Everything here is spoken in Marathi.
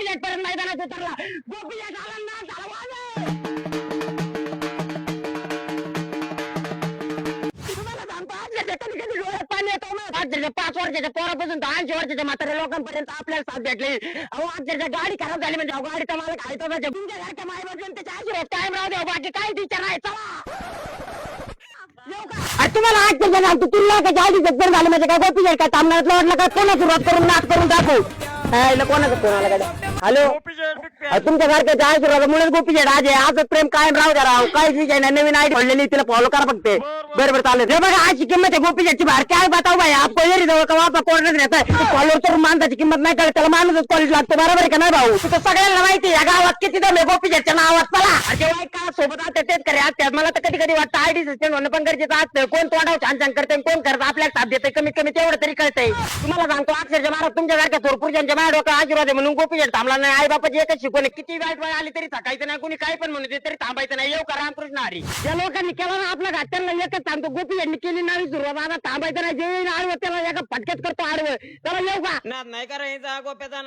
गोपीजेट पर्यंत मैदानात उतरला. गोपीजेट आला ना झाला तुम्हाला सांगतो अक्षरशः कधी कधी डोळ्यात पाणी येतो ना. अक्षरशः 5 वर्षाच्या पोरापासून 80 वर्षाच्या म्हाताऱ्या लोकांपर्यंत आपल्याला साथ भेटली. अहो अक्षरशः गाडी खराब झाली म्हणजे गाडीचा मालक आहे तसाच. तुमच्यासारख्या मायबाजून त्याच्या आशीर्वाद कायम राहू द्या. बाकी काही टीचर नाही. चला तुम्हाला अक्षरशः सांगतो तुला का गाडी जगभर झाली म्हणजे काय गोपीजेट काय तामनातला वाटलं काय कोणा सुरुवात करून नाच करून टाकू. कोणाचा फोन आला गाड्या. हॅलो तुमच्यासारख्याच्या आशीर्वादामुळेच गोपीजेट आज आहे. असं प्रेम कायम राहू द्या राव. काहीच विषय नाही. नवीन आयडी खोललेली तिला फॉलो करा फक्त. बरोबर चालेल. हे बघा अशी किंमत आहे गोपीजेटची बाहेर काय बताव भाई. आपण जरी जवळ का वापा कोर्टात नेताय फॉलो तर माणसाची किंमत नाही कळत. त्याला माणूसच कॉलेज लागतो. बरोबर आहे का नाही भाऊ. तुझं सगळ्यांना माहिती या गावात किती दम आहे गोपीजेटच्या नावात. चला जेव्हा का सोबत आता तेच करे असतात. मला तर कधी कधी वाटतं आयडी सिस्टम होणं पण गरजेचं असतं. कोण तोंडावर छान छान करते कोण करत आपल्याला साथ देते कमीत कमी तेवढं तरी कळतंय. तुम्हाला सांगतो अक्षरशः महाराज तुमच्यासारख्या थोरपुरुषांच्या माझ्या डोक्यात आशीर्वाद आहे म्हणून गोपीजेट थांबला नाही. आई बापाची एकच शिकवणे किती वाईट वेळ आली तरी थकायचं नाही. कोणी काय पण म्हणू दे तरी थांबायचं नाही. येऊ का रामकृष्ण हरी. ज्या लोकांनी केला ना आपल्या घाट्यांना एकच सांगतो गोपीजेटनी केली नाही सुरुवात. आता थांबायचं नाही. जे आडवं त्याला एका फटक्यात करतो आडवं. त्याला येऊ का नाही करायचा गोप्याचा